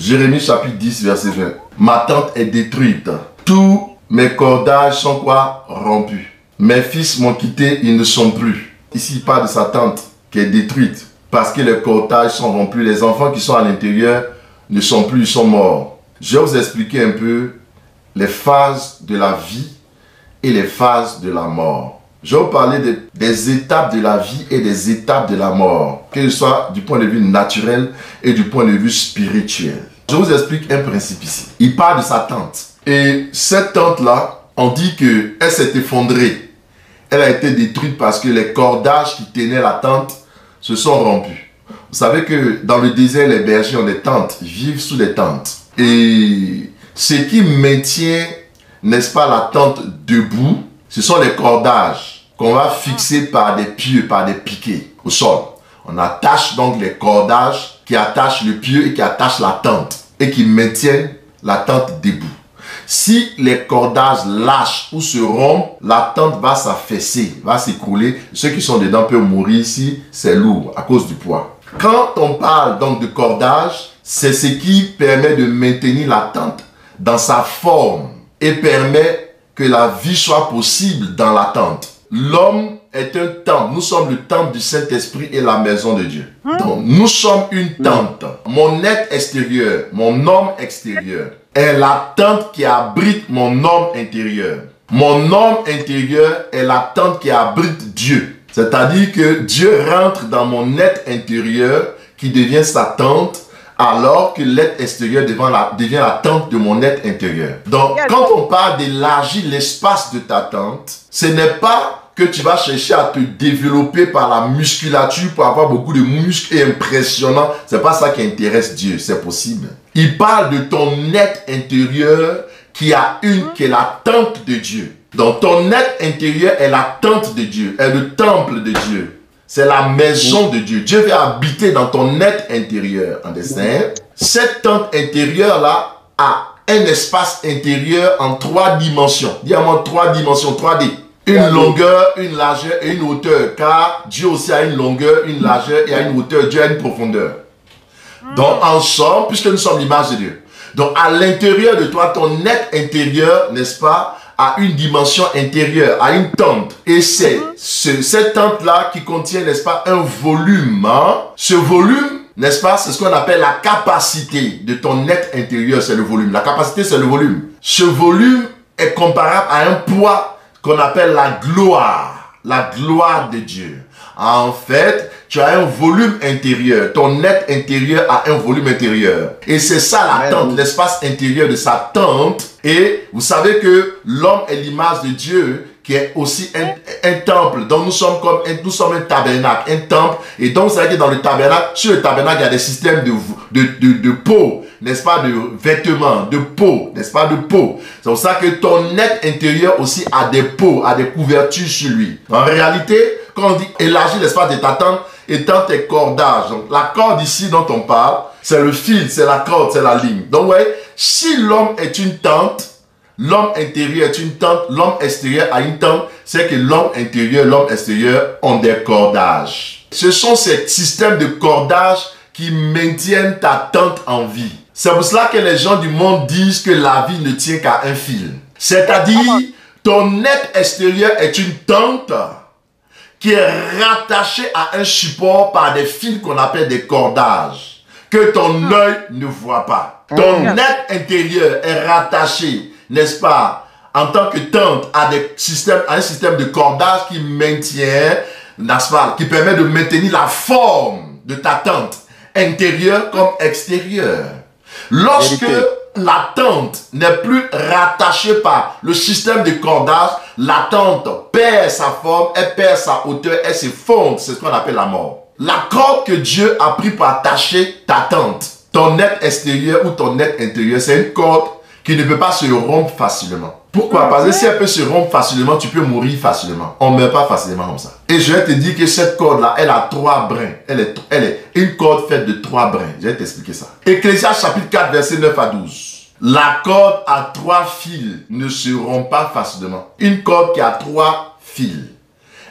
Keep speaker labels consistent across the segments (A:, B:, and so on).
A: Jérémie chapitre 10, verset 20. Ma tente est détruite. Tous mes cordages sont quoi? Rompus. Mes fils m'ont quitté, ils ne sont plus. Ici, il parle de sa tente qui est détruite parce que les cordages sont rompus. Les enfants qui sont à l'intérieur ne sont plus, ils sont morts. Je vais vous expliquer un peu les phases de la vie et les phases de la mort. Je vais vous parler des étapes de la vie et des étapes de la mort, que ce soit du point de vue naturel et du point de vue spirituel. Je vous explique un principe ici. Il parle de sa tente. Et cette tente-là, on dit qu'elle s'est effondrée. Elle a été détruite parce que les cordages qui tenaient la tente se sont rompus. Vous savez que dans le désert, les bergers ont des tentes, ils vivent sous les tentes. Et ce qui maintient, n'est-ce pas, la tente debout, ce sont les cordages qu'on va fixer par des pieux, par des piquets au sol. On attache donc les cordages qui attachent le pieu et qui attachent la tente et qui maintiennent la tente debout. Si les cordages lâchent ou se rompent, la tente va s'affaisser, va s'écrouler. Ceux qui sont dedans peuvent mourir ici, c'est lourd à cause du poids. Quand on parle donc de cordage, c'est ce qui permet de maintenir la tente dans sa forme et permet que la vie soit possible dans la tente. L'homme est un temple. Nous sommes le temple du Saint-Esprit et la maison de Dieu. Donc, nous sommes une tente. Mon être extérieur, mon homme extérieur, est la tente qui abrite mon homme intérieur. Mon homme intérieur est la tente qui abrite Dieu. C'est-à-dire que Dieu rentre dans mon être intérieur qui devient sa tente, alors que l'être extérieur devient la tente de mon être intérieur. Donc, quand on parle d'élargir l'espace de ta tente, ce n'est pas que tu vas chercher à te développer par la musculature pour avoir beaucoup de muscles et impressionnant. C'est pas ça qui intéresse Dieu, c'est possible. Il parle de ton être intérieur qui est la tente de Dieu. Donc, ton être intérieur est la tente de Dieu, est le temple de Dieu. C'est la maison de Dieu. Dieu veut habiter dans ton être intérieur. En dessin. Cette tente intérieure-là a un espace intérieur en 3 dimensions. Dis-moi 3 dimensions, 3D. Une longueur, une largeur et une hauteur. Car Dieu aussi a une longueur, une largeur et a une hauteur. Dieu a une profondeur. Donc ensemble, puisque nous sommes l'image de Dieu. Donc à l'intérieur de toi, ton être intérieur, n'est-ce pas, a une dimension intérieure, a une tente. Et c'est cette tente-là qui contient, n'est-ce pas, un volume. Hein? Ce volume, n'est-ce pas, c'est ce qu'on appelle la capacité de ton être intérieur, c'est le volume. La capacité, c'est le volume. Ce volume est comparable à un poids qu'on appelle la gloire de Dieu. En fait, tu as un volume intérieur. Ton être intérieur a un volume intérieur. Et c'est ça la tente, l'espace intérieur de sa tente. Et vous savez que l'homme est l'image de Dieu qui est aussi un temple. Donc nous sommes un tabernacle, un temple. Et donc vous savez que dans le tabernacle, sur le tabernacle, il y a des systèmes de peau, n'est-ce pas, de vêtements, de peau, n'est-ce pas, de peau. C'est pour ça que ton être intérieur aussi a des peaux, a des couvertures sur lui. En réalité, quand on dit élargir l'espace de ta tente, étant tes cordages. Donc la corde ici dont on parle, c'est le fil, c'est la corde, c'est la ligne. Donc vous voyez, si l'homme est une tente, l'homme intérieur est une tente, l'homme extérieur a une tente, c'est que l'homme intérieur, l'homme extérieur ont des cordages. Ce sont ces systèmes de cordages qui maintiennent ta tente en vie. C'est pour cela que les gens du monde disent que la vie ne tient qu'à un fil. C'est-à-dire, ton être extérieur est une tente qui est rattachée à un support par des fils qu'on appelle des cordages, que ton œil ne voit pas. Ton être intérieur est rattaché, n'est-ce pas, en tant que tente à un système de cordage qui maintient, n'est-ce pas, qui permet de maintenir la forme de ta tente, intérieure comme extérieure. Lorsque la tente n'est plus rattachée par le système de cordage, la tente perd sa forme, elle perd sa hauteur, elle se fonde, c'est ce qu'on appelle la mort. La corde que Dieu a pris pour attacher ta tente, ton être extérieur ou ton être intérieur, c'est une corde qui ne peut pas se rompre facilement. Pourquoi? Parce que si elle peut se rompre facilement, tu peux mourir facilement. On ne meurt pas facilement comme ça. Et je vais te dire que cette corde-là, elle a 3 brins. Elle est une corde faite de 3 brins. Je vais t'expliquer ça. Ecclésiaste chapitre 4, verset 9 à 12. La corde à 3 fils ne se rompt pas facilement. Une corde qui a 3 fils,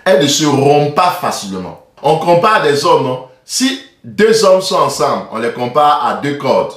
A: elle ne se rompt pas facilement. On compare des hommes, non? Si 2 hommes sont ensemble, on les compare à 2 cordes.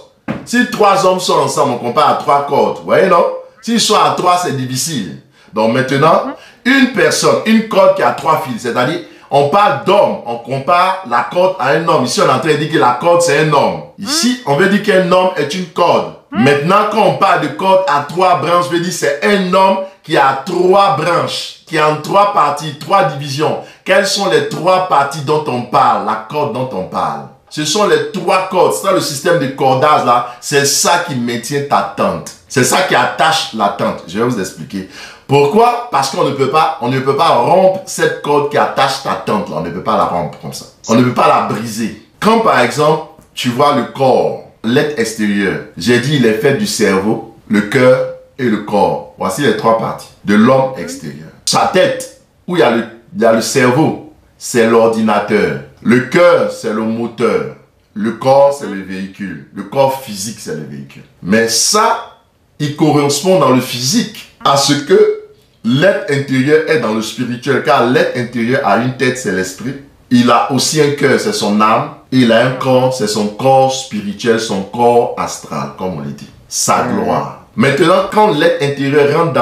A: Si 3 hommes sont ensemble, on compare à 3 cordes. Vous voyez, non? S'ils sont à 3, c'est difficile. Donc maintenant, une personne, une corde qui a 3 fils, c'est-à-dire, on parle d'homme, on compare la corde à un homme. Ici, on est en train de dire que la corde, c'est un homme. Ici, on veut dire qu'un homme est une corde. Maintenant, quand on parle de corde à 3 branches, je veux dire c'est un homme qui a 3 branches, qui a en 3 parties, 3 divisions. Quelles sont les 3 parties dont on parle, la corde dont on parle? Ce sont les 3 cordes. C'est ça le système de cordage là. C'est ça qui maintient ta tente. C'est ça qui attache la tente. Je vais vous expliquer. Pourquoi? Parce qu'on ne peut pas rompre cette corde qui attache ta tente là. On ne peut pas la rompre comme ça. On ne peut pas la briser. Quand par exemple, tu vois le corps, l'être extérieur, j'ai dit il est fait du cerveau, le cœur et le corps. Voici les 3 parties de l'homme extérieur. Sa tête, où il y a le cerveau, c'est l'ordinateur. Le cœur, c'est le moteur. Le corps, c'est le véhicule. Le corps physique, c'est le véhicule. Mais ça, il correspond dans le physique à ce que l'être intérieur est dans le spirituel. Car l'être intérieur a une tête, c'est l'esprit. Il a aussi un cœur, c'est son âme. Et il a un corps, c'est son corps spirituel, son corps astral, comme on l'a dit. Sa gloire. Maintenant, quand l'être intérieur rentre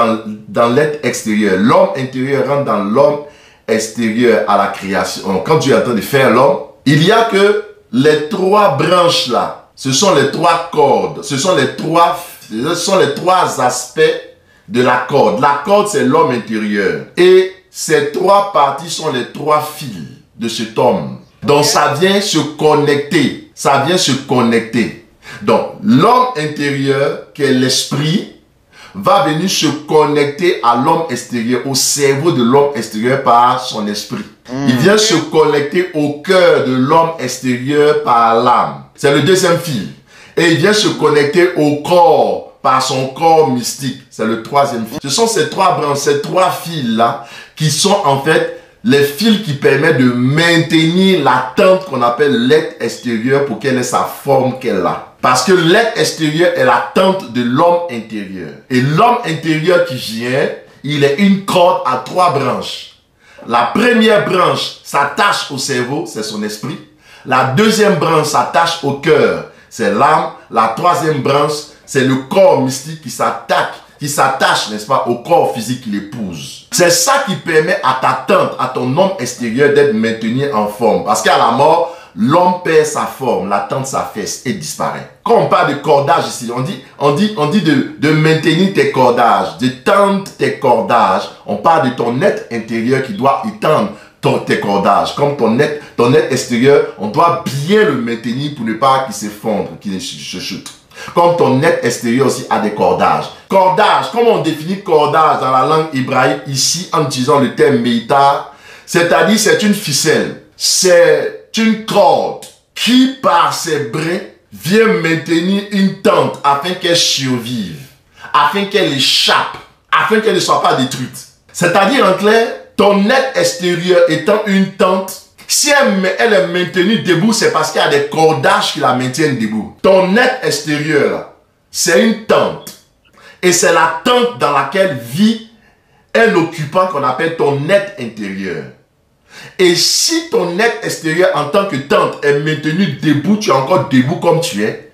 A: dans l'être extérieur, l'homme intérieur rentre dans l'homme extérieur à la création. Quand Dieu est en train de faire l'homme, il y a que les 3 branches là, ce sont les 3 cordes, ce sont les 3 aspects de la corde. La corde, c'est l'homme intérieur. Et ces 3 parties sont les 3 fils de cet homme. Donc ça vient se connecter. Ça vient se connecter. Donc l'homme intérieur, qui est l'esprit, va venir se connecter à l'homme extérieur, au cerveau de l'homme extérieur par son esprit. Il vient se connecter au cœur de l'homme extérieur par l'âme. C'est le deuxième fil. Et il vient se connecter au corps par son corps mystique. C'est le troisième fil. Ce sont ces 3 branches, ces 3 fils-là, qui sont en fait les fils qui permettent de maintenir la tente qu'on appelle l'être extérieur pour qu'elle ait sa forme qu'elle a. Parce que l'être extérieur est la tente de l'homme intérieur. Et l'homme intérieur qui vient, il est une corde à 3 branches. La première branche s'attache au cerveau, c'est son esprit. La deuxième branche s'attache au cœur, c'est l'âme. La troisième branche, c'est le corps mystique qui s'attache, n'est-ce pas, au corps physique qui l'épouse. C'est ça qui permet à ta tente, à ton homme extérieur d'être maintenu en forme. Parce qu'à la mort, l'homme perd sa forme, la tente s'affaisse et disparaît. Quand on parle de cordage ici, on dit de maintenir tes cordages, de tendre tes cordages. On parle de ton être intérieur qui doit étendre tes cordages. Comme ton être extérieur, on doit bien le maintenir pour ne pas qu'il s'effondre, qu'il se chute. Comme ton être extérieur aussi a des cordages. Cordage, comment on définit cordage dans la langue hébraïque ici en utilisant le terme meitar, c'est-à-dire c'est une ficelle, c'est une corde qui par ses brins vient maintenir une tente afin qu'elle survive, afin qu'elle échappe, afin qu'elle ne soit pas détruite. C'est-à-dire en clair, ton être extérieur étant une tente, si elle est maintenue debout, c'est parce qu'il y a des cordages qui la maintiennent debout. Ton être extérieur, c'est une tente. Et c'est la tente dans laquelle vit un occupant qu'on appelle ton être intérieur. Et si ton être extérieur en tant que tente est maintenu debout, tu es encore debout comme tu es,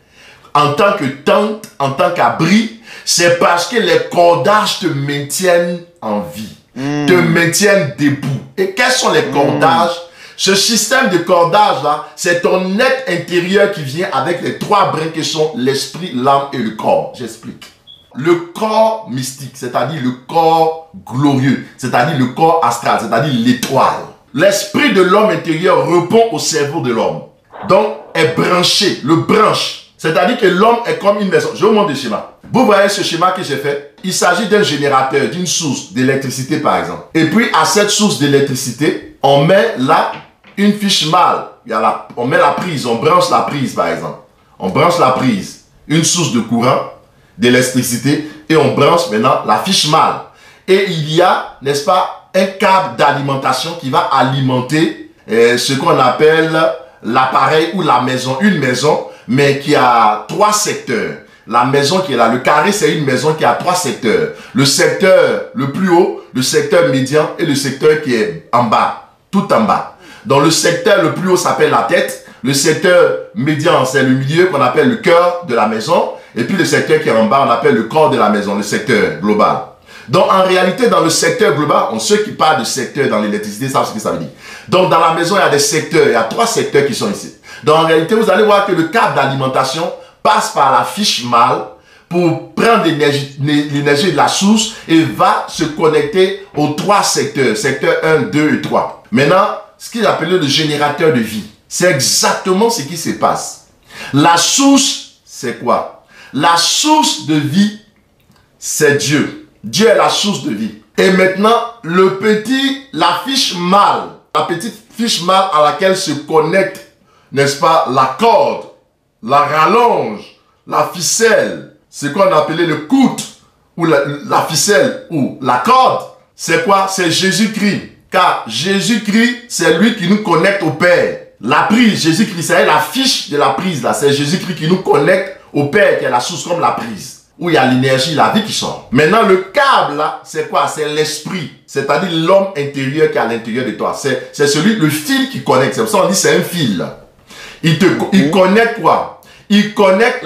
A: en tant que tente, en tant qu'abri, c'est parce que les cordages te maintiennent en vie, te maintiennent debout. Et quels sont les cordages? Ce système de cordage là, c'est ton être intérieur qui vient avec les 3 brins qui sont l'esprit, l'âme et le corps. J'explique. Le corps mystique, c'est-à-dire le corps glorieux, c'est-à-dire le corps astral, c'est-à-dire l'étoile. L'esprit de l'homme intérieur répond au cerveau de l'homme. Donc, est branché, le branche. C'est-à-dire que l'homme est comme une maison. Je vous montre le schéma. Vous voyez ce schéma que j'ai fait? Il s'agit d'un générateur, d'une source d'électricité par exemple. Et puis, à cette source d'électricité, on met là une fiche mâle. On met la prise, on branche la prise par exemple. On branche la prise, une source de courant, d'électricité, et on branche maintenant la fiche mâle. Et il y a, n'est-ce pas, un câble d'alimentation qui va alimenter ce qu'on appelle l'appareil ou la maison. Une maison, mais qui a 3 secteurs. La maison qui est là, le carré, c'est une maison qui a 3 secteurs. Le secteur le plus haut, le secteur médian et le secteur qui est en bas, tout en bas. Donc le secteur le plus haut s'appelle la tête, Le secteur médian, c'est le milieu qu'on appelle le cœur de la maison. Et puis le secteur qui est en bas, on appelle le corps de la maison, le secteur global. Donc en réalité, dans le secteur global, ceux qui parlent de secteur dans l'électricité savent ce que ça veut dire. Donc dans la maison, il y a des secteurs, il y a 3 secteurs qui sont ici. Donc en réalité, vous allez voir que le câble d'alimentation passe par la fiche mâle pour prendre l'énergie de la source et va se connecter aux 3 secteurs, secteur 1, 2 et 3. Maintenant, ce qu'ils appellent le générateur de vie, c'est exactement ce qui se passe. La source, c'est quoi? La source de vie, c'est Dieu. Dieu est la source de vie. Et maintenant, la fiche mâle, la petite fiche mâle à laquelle se connecte, n'est-ce pas, la corde, la rallonge, la ficelle, ce qu'on appelait le coude, ou la ficelle, ou la corde, c'est quoi? C'est Jésus-Christ. Car Jésus-Christ, c'est lui qui nous connecte au Père. La prise, Jésus-Christ, c'est la fiche de la prise, là. C'est Jésus-Christ qui nous connecte au Père, qui est la source comme la prise. Où il y a l'énergie, la vie qui sort. Maintenant, le câble, là, c'est quoi? C'est l'esprit. C'est-à-dire l'homme intérieur qui est à l'intérieur de toi. C'est le fil qui connecte. C'est pour ça qu'on dit c'est un fil. Il connecte quoi? Il connecte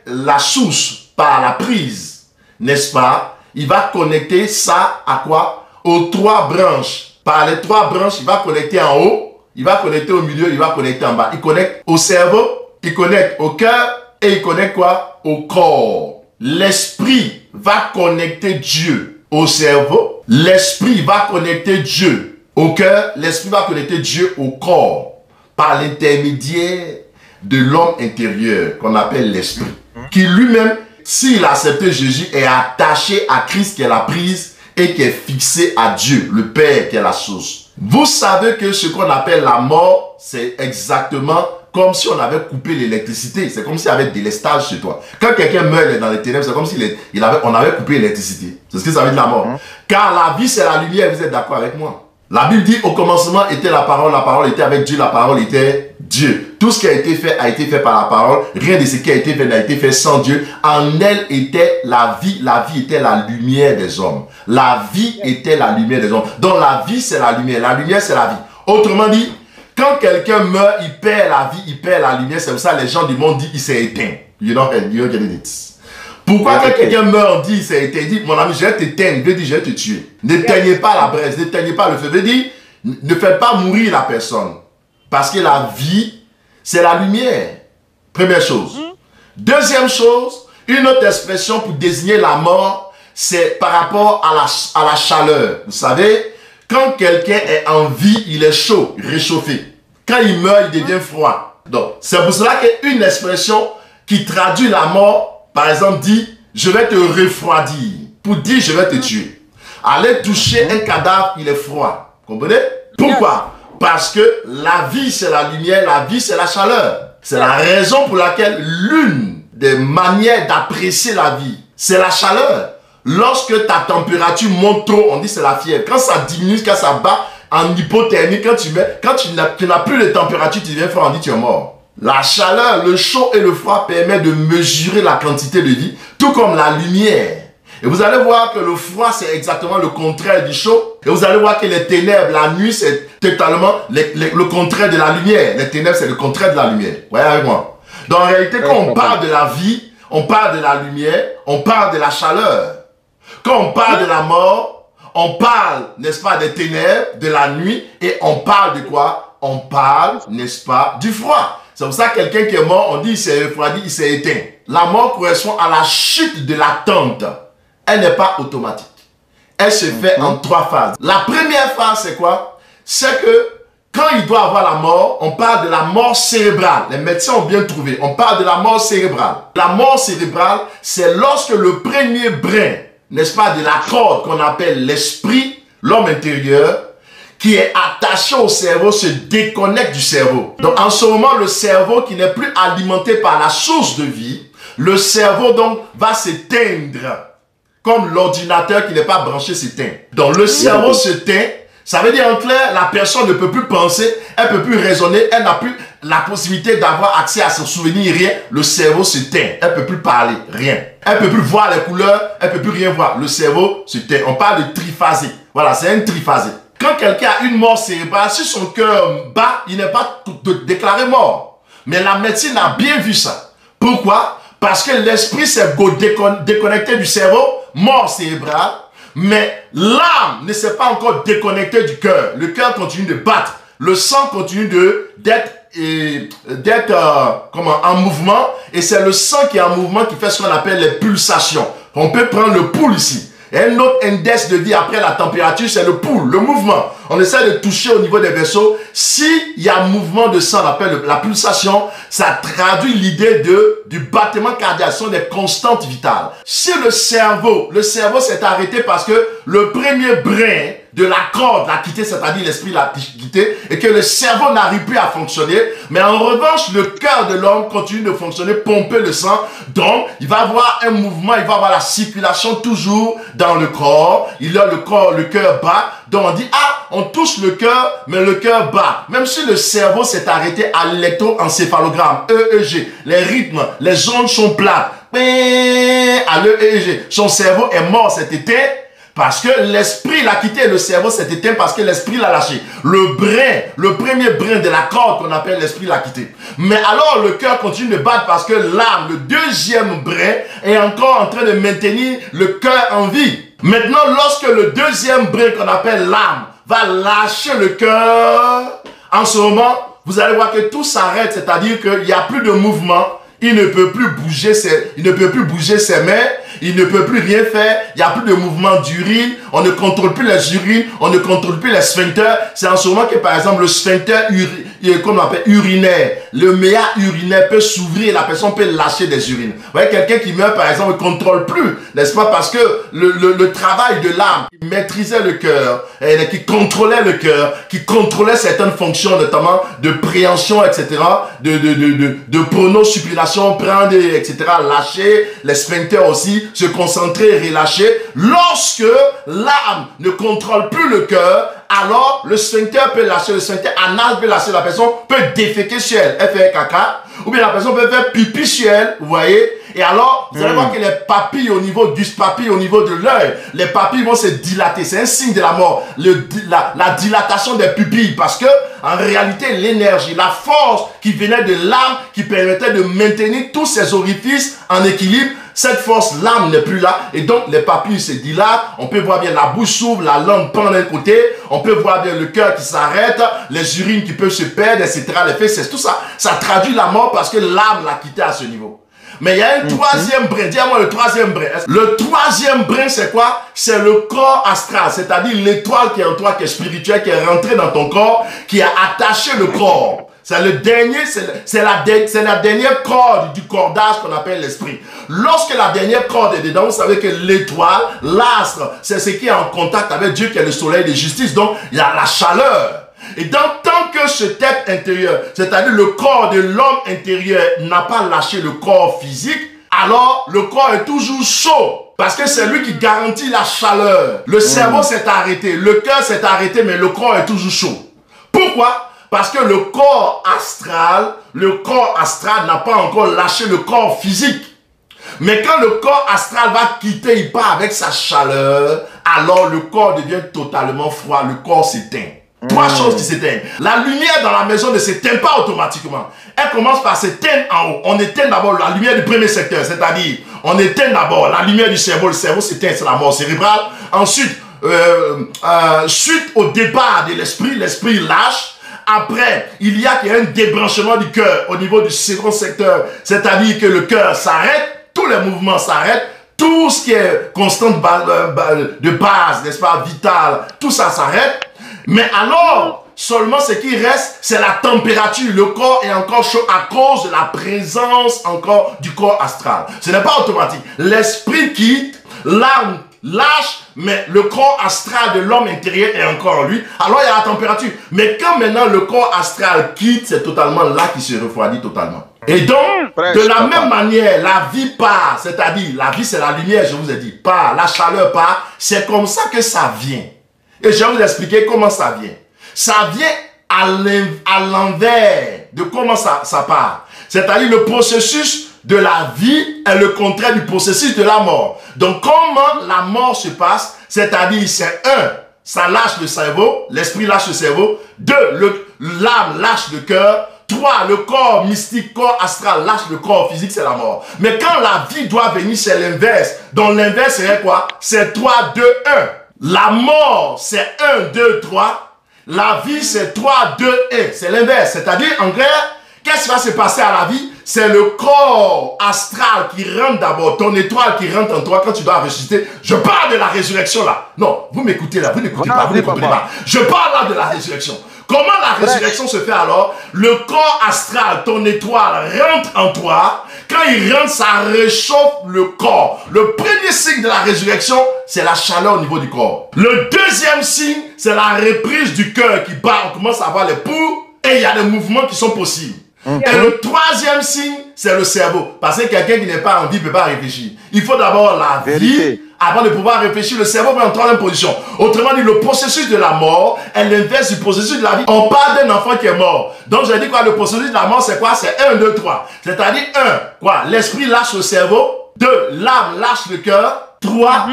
A: la source par la prise. N'est-ce pas? Il va connecter ça à quoi? Aux 3 branches. Par les 3 branches, il va connecter en haut, il va connecter au milieu, il va connecter en bas. Il connecte au cerveau, il connecte au cœur et il connecte quoi? Au corps. L'esprit va connecter Dieu au cerveau. L'esprit va connecter Dieu au cœur. L'esprit va connecter Dieu au corps par l'intermédiaire de l'homme intérieur qu'on appelle l'esprit. Qui lui-même, s'il a accepté Jésus, est attaché à Christ qui est la prise et qui est fixé à Dieu, le Père qui est la source. Vous savez que ce qu'on appelle la mort, c'est exactement comme si on avait coupé l'électricité. C'est comme s'il y avait des délestage chez toi. Quand quelqu'un meurt dans les ténèbres, c'est comme si on avait coupé l'électricité. C'est ce que ça veut dire la mort. Car la vie, c'est la lumière. Vous êtes d'accord avec moi? La Bible dit, au commencement était la parole était avec Dieu, la parole était Dieu. Tout ce qui a été fait par la parole. Rien de ce qui a été fait n'a été fait sans Dieu. En elle était la vie était la lumière des hommes. La vie était la lumière des hommes. Donc la vie, c'est la lumière, c'est la vie. Autrement dit, quand quelqu'un meurt, il perd la vie, il perd la lumière. C'est pour ça que les gens du monde disent qu'il s'est éteint. You don't get it. Pourquoi quand quelqu'un meurt, on dit il s'est éteint? Il dit, mon ami, je vais t'éteindre, je vais te tuer. N'éteignez pas la braise, n'éteignez pas le feu. Je dis, ne faites pas mourir la personne. Parce que la vie, c'est la lumière. Première chose. Deuxième chose, une autre expression pour désigner la mort, c'est par rapport à la chaleur. Vous savez, quand quelqu'un est en vie, il est chaud, réchauffé. Quand il meurt, il devient froid. Donc, c'est pour cela qu'une expression qui traduit la mort, par exemple, dit, je vais te refroidir. Pour dire, je vais te tuer. Aller toucher un cadavre, il est froid. Comprenez? Pourquoi? Parce que la vie, c'est la lumière, la vie, c'est la chaleur. C'est la raison pour laquelle l'une des manières d'apprécier la vie, c'est la chaleur. Lorsque ta température monte trop, on dit c'est la fièvre. Quand ça diminue, quand ça bat en hypothermie, quand tu n'as plus de température, tu deviens froid, on dit tu es mort. La chaleur, le chaud et le froid permettent de mesurer la quantité de vie, tout comme la lumière. Et vous allez voir que le froid, c'est exactement le contraire du chaud. Et vous allez voir que les ténèbres, la nuit, c'est totalement le contraire de la lumière. Les ténèbres, c'est le contraire de la lumière. Voyez avec moi. Donc en réalité, quand on parle de la vie, on parle de la lumière, on parle de la chaleur. Quand on parle de la mort, on parle, n'est-ce pas, des ténèbres, de la nuit, et on parle de quoi? On parle, n'est-ce pas, du froid. C'est pour ça que quelqu'un qui est mort, on dit il s'est refroidi, il s'est éteint. La mort correspond à la chute de la tente. Elle n'est pas automatique. Elle se fait en 3 phases. La première phase, c'est quoi? C'est que quand il doit avoir la mort, on parle de la mort cérébrale. Les médecins ont bien trouvé. On parle de la mort cérébrale. La mort cérébrale, c'est lorsque le premier brin, n'est-ce pas, de la corde qu'on appelle l'esprit, l'homme intérieur, qui est attaché au cerveau, se déconnecte du cerveau. Donc en ce moment, le cerveau qui n'est plus alimenté par la source de vie, le cerveau donc va s'éteindre. Comme l'ordinateur qui n'est pas branché s'éteint. Donc le cerveau s'éteint, ça veut dire en clair, la personne ne peut plus penser, elle ne peut plus raisonner, elle n'a plus la possibilité d'avoir accès à ses souvenirs, rien. Le cerveau s'éteint, elle ne peut plus parler, rien. Elle ne peut plus voir les couleurs, elle ne peut plus rien voir. Le cerveau s'éteint. On parle de triphasé. Voilà, c'est un triphasé. Quand quelqu'un a une mort cérébrale, si son cœur bat, il n'est pas déclaré mort. Mais la médecine a bien vu ça. Pourquoi? Parce que l'esprit s'est déconnecté du cerveau, mort cérébrale, mais l'âme ne s'est pas encore déconnectée du cœur. Le cœur continue de battre. Le sang continue d'être en mouvement, et c'est le sang qui est en mouvement qui fait ce qu'on appelle les pulsations. On peut prendre le pouls ici. Et un autre indice de vie après la température, c'est le pouls, le mouvement. On essaie de toucher au niveau des vaisseaux. S'il y a un mouvement de sang, on appelle la pulsation, ça traduit l'idée du battement cardiaque, ce sont des constantes vitales. Si le cerveau s'est arrêté parce que le premier brin de la corde l'a quitté, c'est-à-dire l'esprit l'a quitté, et que le cerveau n'arrive plus à fonctionner, mais en revanche, le cœur de l'homme continue de fonctionner, pomper le sang, donc il va avoir un mouvement, il va avoir la circulation toujours dans le corps, il a le cœur bat, donc on dit, ah, on touche le cœur, mais le cœur bat. Même si le cerveau s'est arrêté à l'électroencéphalogramme, EEG, les rythmes, les ondes sont plates, à l'EEG, son cerveau est mort, s'est éteint, parce que l'esprit l'a quitté, le cerveau s'est éteint parce que l'esprit l'a lâché. Le premier brin de la corde qu'on appelle l'esprit l'a quitté. Mais alors le cœur continue de battre parce que l'âme, le deuxième brin, est encore en train de maintenir le cœur en vie. Maintenant, lorsque le deuxième brin qu'on appelle l'âme va lâcher le cœur, en ce moment, vous allez voir que tout s'arrête, c'est-à-dire qu'il n'y a plus de mouvement. Il ne peut plus bouger ses mains, il ne peut plus rien faire, il n'y a plus de mouvement d'urine, on ne contrôle plus les urines, on ne contrôle plus les sphincters. C'est en ce moment que par exemple le sphincter urinaire, le méa urinaire peut s'ouvrir et la personne peut lâcher des urines. Vous voyez, quelqu'un qui meurt par exemple ne contrôle plus, n'est-ce pas, parce que le travail de l'âme qui maîtrisait le cœur, qui contrôlait le cœur, qui contrôlait certaines fonctions, notamment de préhension, etc., de pronosuppilation, prendre, etc., lâcher, les sphincters aussi, se concentrer et relâcher. Lorsque l'âme ne contrôle plus le cœur, alors le sphincter peut lâcher, le sphincter anal peut lâcher, la personne peut déféquer sur elle, elle fait caca, ou bien la personne peut faire pipi sur elle, vous voyez. Et alors, vous allez voir que les papilles au niveau de l'œil, les papilles vont se dilater. C'est un signe de la mort. La dilatation des pupilles. Parce que, en réalité, l'énergie, la force qui venait de l'âme, qui permettait de maintenir tous ces orifices en équilibre, cette force, l'âme n'est plus là. Et donc, les papilles se dilatent. On peut voir bien la bouche s'ouvre, la langue pend d'un côté. On peut voir bien le cœur qui s'arrête, les urines qui peuvent se perdre, etc. Les fesses, tout ça. Ça traduit la mort parce que l'âme l'a quitté à ce niveau. Mais il y a un troisième brin. Dis-moi le troisième brin. Le troisième brin, c'est quoi? C'est le corps astral. C'est-à-dire l'étoile qui est en toi, qui est spirituelle, qui est rentrée dans ton corps, qui a attaché le corps. C'est le dernier, c'est la dernière corde du cordage qu'on appelle l'esprit. Lorsque la dernière corde est dedans, vous savez que l'étoile, l'astre, c'est ce qui est en contact avec Dieu, qui est le soleil de justice. Donc, il y a la chaleur. Et tant que ce être intérieur, c'est-à-dire le corps de l'homme intérieur, n'a pas lâché le corps physique, alors le corps est toujours chaud. Parce que c'est lui qui garantit la chaleur. Le cerveau s'est arrêté, le cœur s'est arrêté, mais le corps est toujours chaud. Pourquoi? Parce que le corps astral n'a pas encore lâché le corps physique. Mais quand le corps astral va quitter, il part avec sa chaleur, alors le corps devient totalement froid, le corps s'éteint. Trois choses qui s'éteignent. La lumière dans la maison ne s'éteint pas automatiquement. Elle commence par s'éteindre en haut. On éteint d'abord la lumière du premier secteur, c'est-à-dire on éteint d'abord la lumière du cerveau. Le cerveau s'éteint, c'est la mort cérébrale. Ensuite, suite au départ de l'esprit, l'esprit lâche. Après, il y a un débranchement du cœur au niveau du second secteur, c'est-à-dire que le cœur s'arrête, tous les mouvements s'arrêtent, tout ce qui est constante de base, n'est-ce pas, vital, tout ça s'arrête. Mais alors, seulement ce qui reste, c'est la température. Le corps est encore chaud à cause de la présence encore du corps astral. Ce n'est pas automatique. L'esprit quitte, l'âme lâche, mais le corps astral de l'homme intérieur est encore en lui. Alors il y a la température. Mais quand maintenant le corps astral quitte, c'est totalement là qu'il se refroidit totalement. Et donc, de la même manière, la vie part. C'est-à-dire, la vie c'est la lumière, je vous ai dit. Part, la chaleur part. C'est comme ça que ça vient. Et je vais vous expliquer comment ça vient. Ça vient à l'envers de comment ça part. C'est-à-dire le processus de la vie est le contraire du processus de la mort. Donc comment la mort se passe, c'est-à-dire ça lâche le cerveau, l'esprit lâche le cerveau. 2, l'âme lâche le cœur. 3, le corps mystique, corps astral lâche le corps physique, c'est la mort. Mais quand la vie doit venir, c'est l'inverse. Donc l'inverse serait quoi? C'est 3, 2, 1. La mort, c'est 1, 2, 3. La vie, c'est 3, 2, 1. C'est l'inverse. C'est-à-dire, en clair, qu'est-ce qui va se passer à la vie? C'est le corps astral qui rentre d'abord, ton étoile qui rentre en toi quand tu dois ressusciter. Je parle de la résurrection là. Non, vous m'écoutez là, vous n'écoutez pas, vous ne comprenez pas. Je parle là de la résurrection. Comment la résurrection se fait alors? Le corps astral, ton étoile, rentre en toi. Quand il rentre, ça réchauffe le corps. Le premier signe de la résurrection, c'est la chaleur au niveau du corps. Le deuxième signe, c'est la reprise du cœur qui bat. On commence à avoir les pouls et il y a des mouvements qui sont possibles. Et le troisième signe, c'est le cerveau. Parce que quelqu'un qui n'est pas en vie ne peut pas réfléchir. Il faut d'abord la vie avant de pouvoir réfléchir. Le cerveau va en troisième position. Autrement dit, le processus de la mort est l'inverse du processus de la vie. On parle d'un enfant qui est mort. Donc, je dis quoi? Le processus de la mort, c'est quoi? C'est 1, 2, 3. C'est-à-dire 1, quoi? L'esprit lâche le cerveau. 2, l'âme lâche le cœur. 3,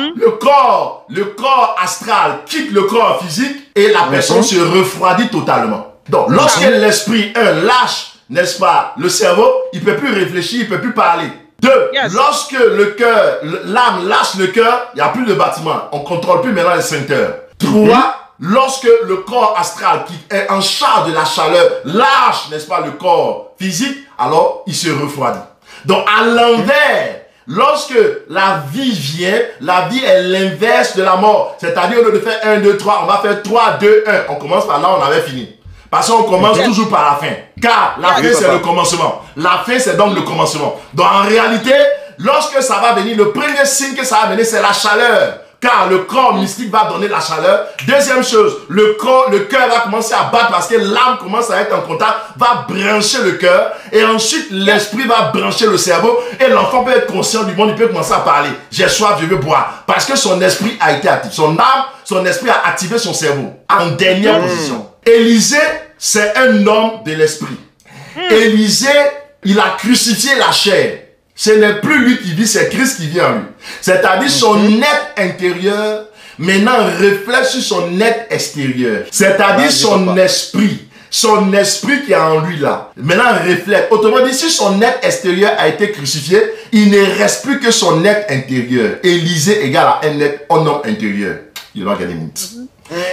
A: le corps astral quitte le corps physique et la personne se refroidit totalement. Donc, lorsque l'esprit, lâche, n'est-ce pas, le cerveau, il ne peut plus réfléchir, il ne peut plus parler. 2, lorsque le cœur, l'âme lâche le cœur, il n'y a plus de bâtiment. On ne contrôle plus maintenant les sphincters. 3, lorsque le corps astral qui est en charge de la chaleur lâche, n'est-ce pas, le corps physique, alors il se refroidit. Donc, à l'envers, lorsque la vie vient, la vie est l'inverse de la mort. C'est-à-dire, au lieu de faire 1, 2, 3, on va faire 3, 2, 1. On commence par là, on avait fini. Parce qu'on commence toujours par la fin. Car la fin, c'est le commencement. La fin, c'est donc le commencement. Donc, en réalité, lorsque ça va venir, le premier signe que ça va venir, c'est la chaleur. Car le corps mystique va donner la chaleur. Deuxième chose, le cœur va commencer à battre parce que l'âme commence à être en contact, va brancher le cœur. Et ensuite, l'esprit va brancher le cerveau. Et l'enfant peut être conscient du monde, il peut commencer à parler. J'ai soif, je veux boire. Parce que son esprit a été actif. Son âme, son esprit a activé son cerveau. En dernière position. Élisée, c'est un homme de l'esprit. Élisée, il a crucifié la chair. Ce n'est plus lui qui vit, c'est Christ qui vit en lui. C'est-à-dire son être intérieur maintenant reflète sur son être extérieur. C'est-à-dire son esprit. Son esprit qui est en lui là. Maintenant reflète. Autrement dit, si son être extérieur a été crucifié, il ne reste plus que son être intérieur. Élisée égale à un homme intérieur. Il va gagner une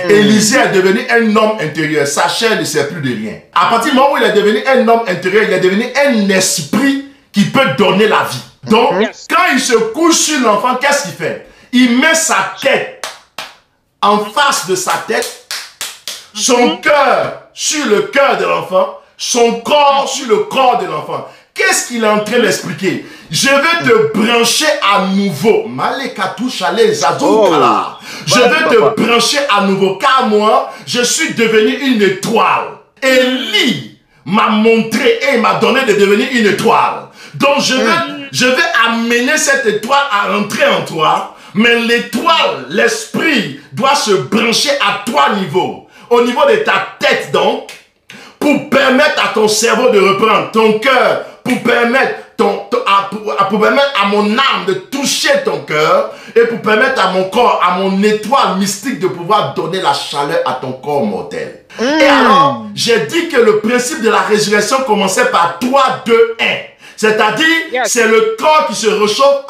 A: Élisée est devenu un homme intérieur. Sa chair ne sert plus de rien. À partir du moment où il est devenu un homme intérieur, il est devenu un esprit qui peut donner la vie. Donc, quand il se couche sur l'enfant, qu'est-ce qu'il fait? Il met sa tête en face de sa tête, son cœur sur le cœur de l'enfant, son corps sur le corps de l'enfant. Qu'est-ce qu'il est en train d'expliquer? Je vais te brancher à nouveau. Je vais te brancher à nouveau, car moi, je suis devenu une étoile. Élie m'a montré et m'a donné de devenir une étoile. Donc je vais amener cette étoile à rentrer en toi, mais l'étoile, l'esprit, doit se brancher à trois niveaux. Au niveau de ta tête donc, pour permettre à ton cerveau de reprendre, ton cœur, pour permettre pour permettre à mon âme de toucher ton cœur, et pour permettre à mon corps, à mon étoile mystique de pouvoir donner la chaleur à ton corps mortel. Et alors, j'ai dit que le principe de la résurrection commençait par 3, 2, 1. C'est-à-dire, c'est le corps qui se réchauffe,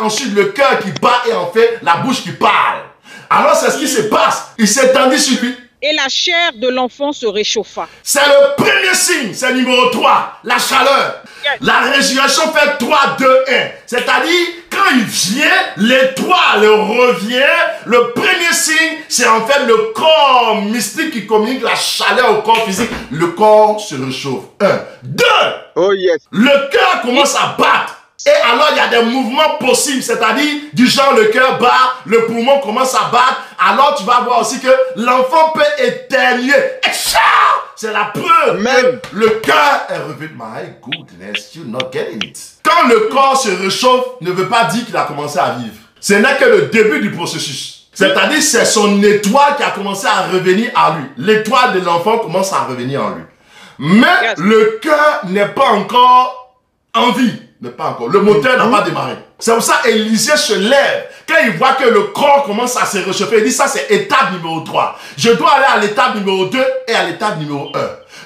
A: ensuite le cœur qui bat et en fait la bouche qui parle. Alors, c'est ce qui se passe. Il s'étendit sur lui.
B: Et la chair de l'enfant se réchauffa.
A: C'est le premier signe, c'est numéro 3, la chaleur. La résurrection fait 3, 2, 1. C'est-à-dire, quand il vient, l'étoile revient. Le premier signe, c'est en fait le corps mystique qui communique la chaleur au corps physique. Le corps se réchauffe. 1. 2. Le cœur commence à battre. Et alors, il y a des mouvements possibles, c'est-à-dire, du genre, le cœur bat, le poumon commence à battre. Alors, tu vas voir aussi que l'enfant peut éternuer. C'est la preuve que le cœur est revenu. My goodness, you're not getting it. Quand le corps se réchauffe, ne veut pas dire qu'il a commencé à vivre. Ce n'est que le début du processus. C'est-à-dire, c'est son étoile qui a commencé à revenir à lui. L'étoile de l'enfant commence à revenir en lui. Mais le cœur n'est pas encore en vie. mais pas encore. Le moteur n'a pas démarré. C'est pour ça qu'Élisée se lève. Quand il voit que le corps commence à se réchauffer, il dit ça c'est étape numéro 3. Je dois aller à l'étape numéro 2 et à l'étape numéro 1.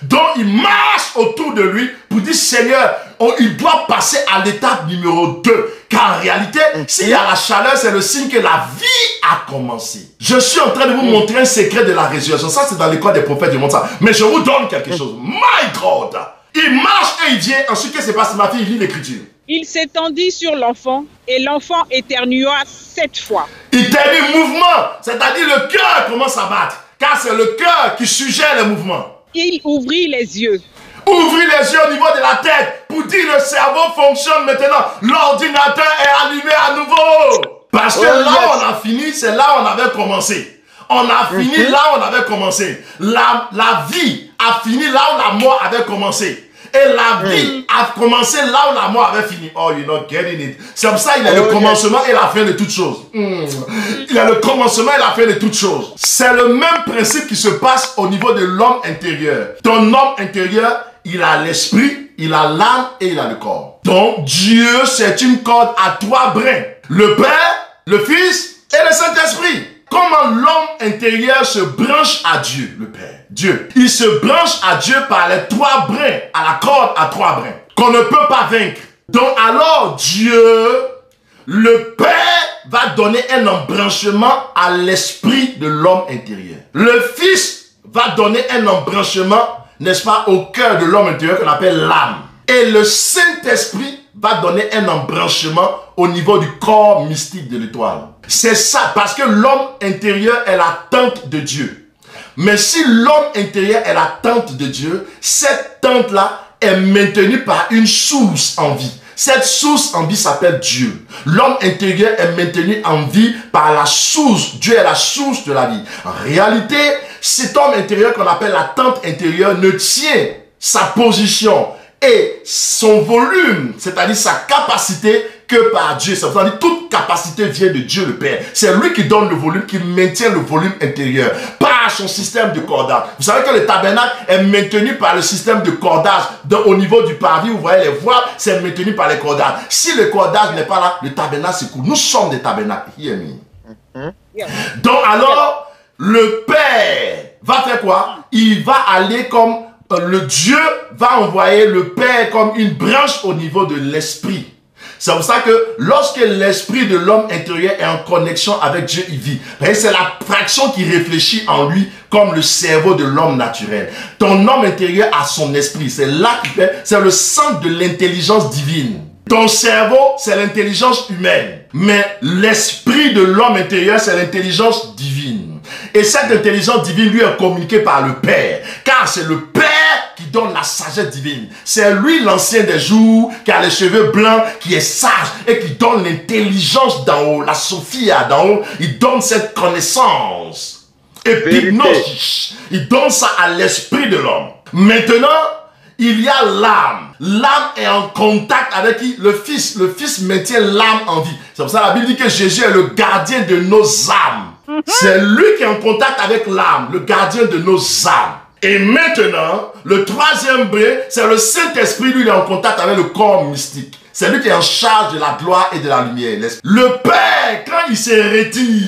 A: Donc il marche autour de lui pour dire Seigneur, il doit passer à l'étape numéro 2. Car en réalité, s'il y a la chaleur, c'est le signe que la vie a commencé. Je suis en train de vous montrer un secret de la résurrection. Ça c'est dans l'école des prophètes, je montre ça. Mais je vous donne quelque chose. My God! Il marche et il vient. Ensuite, qu'est-ce qui se passe? Ma fille, il lit l'écriture.
B: Il s'étendit sur l'enfant et l'enfant éternua 7 fois.
A: Il éternue mouvement, c'est-à-dire le cœur commence à battre. Car c'est le cœur qui suggère le mouvement.
B: Il ouvrit les yeux.
A: Ouvrit les yeux au niveau de la tête pour dire le cerveau fonctionne maintenant. L'ordinateur est allumé à nouveau. Parce que là où on a fini, c'est là où on avait commencé. On a fini là où on avait commencé. La vie a fini là où la mort avait commencé. Et la vie a commencé là où la mort avait fini. Oh, you're not getting it. C'est comme ça, il a le commencement et la fin de toutes choses. Il a le commencement et la fin de toutes choses. C'est le même principe qui se passe au niveau de l'homme intérieur. Ton homme intérieur, il a l'esprit, il a l'âme et il a le corps. Donc, Dieu, c'est une corde à 3 brins. Le Père, le Fils et le Saint-Esprit. Comment l'homme intérieur se branche à Dieu, le Père, Dieu. Il se branche à Dieu par les 3 brins, à la corde à 3 brins, qu'on ne peut pas vaincre. Donc alors Dieu, le Père, va donner un embranchement à l'esprit de l'homme intérieur. Le Fils va donner un embranchement, n'est-ce pas, au cœur de l'homme intérieur qu'on appelle l'âme. Et le Saint-Esprit va donner un embranchement au niveau du corps mystique de l'étoile. C'est ça, parce que l'homme intérieur est la tente de Dieu. Mais si l'homme intérieur est la tente de Dieu, cette tente-là est maintenue par une source en vie. Cette source en vie s'appelle Dieu. L'homme intérieur est maintenu en vie par la source. Dieu est la source de la vie. En réalité, cet homme intérieur qu'on appelle la tente intérieure ne tient sa position et son volume, c'est-à-dire sa capacité, que par Dieu. C'est-à-dire toute capacité vient de Dieu le Père. C'est lui qui donne le volume, qui maintient le volume intérieur par son système de cordage. Vous savez que le tabernacle est maintenu par le système de cordage. Donc, au niveau du parvis, vous voyez les voiles, c'est maintenu par les cordages. Si le cordage n'est pas là, le tabernacle s'écoule. Nous sommes des tabernacles. Hear me. Donc alors, le Père va faire quoi? Il va aller comme le Dieu va envoyer le Père comme une branche au niveau de l'esprit. C'est pour ça que lorsque l'esprit de l'homme intérieur est en connexion avec Dieu, il vit. C'est la fraction qui réfléchit en lui comme le cerveau de l'homme naturel. Ton homme intérieur a son esprit. C'est là qu'il fait. C'est le centre de l'intelligence divine. Ton cerveau, c'est l'intelligence humaine. Mais l'esprit de l'homme intérieur, c'est l'intelligence divine. Et cette intelligence divine lui est communiquée par le Père. Car c'est le Père qui donne la sagesse divine. C'est lui l'ancien des jours, qui a les cheveux blancs, qui est sage et qui donne l'intelligence d'en haut, la Sophia d'en haut. Il donne cette connaissance. Epignosis. Il donne ça à l'esprit de l'homme. Maintenant, il y a l'âme. L'âme est en contact avec qui? Le Fils. Le Fils maintient l'âme en vie. C'est pour ça que la Bible dit que Jésus est le gardien de nos âmes. C'est lui qui est en contact avec l'âme, le gardien de nos âmes. Et maintenant, le troisième brin, c'est le Saint-Esprit, lui, il est en contact avec le corps mystique. C'est lui qui est en charge de la gloire et de la lumière. Le Père, quand il se retire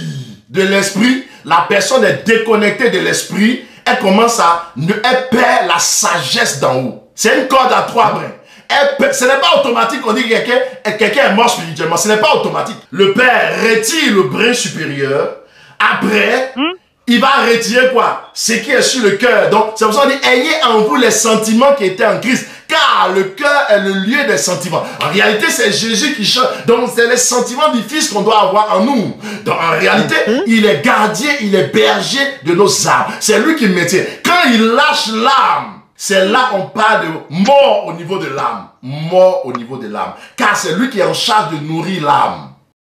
A: de l'Esprit, la personne est déconnectée de l'Esprit, elle commence à... Elle perd la sagesse d'en haut. C'est une corde à 3 brins. Ce n'est pas automatique qu'on dit que quelqu'un est mort spirituellement. Ce n'est pas automatique. Le Père retire le brin supérieur. Après... il va retirer quoi? Ce qui est sur le cœur. Donc, c'est pour ça qu'on dit, ayez en vous les sentiments qui étaient en Christ. Car le cœur est le lieu des sentiments. En réalité, c'est Jésus qui change. Donc, c'est les sentiments du Fils qu'on doit avoir en nous. Donc, en réalité, il est gardien, il est berger de nos âmes. C'est lui qui maintient. Quand il lâche l'âme, c'est là qu'on parle de mort au niveau de l'âme. Mort au niveau de l'âme. Car c'est lui qui est en charge de nourrir l'âme.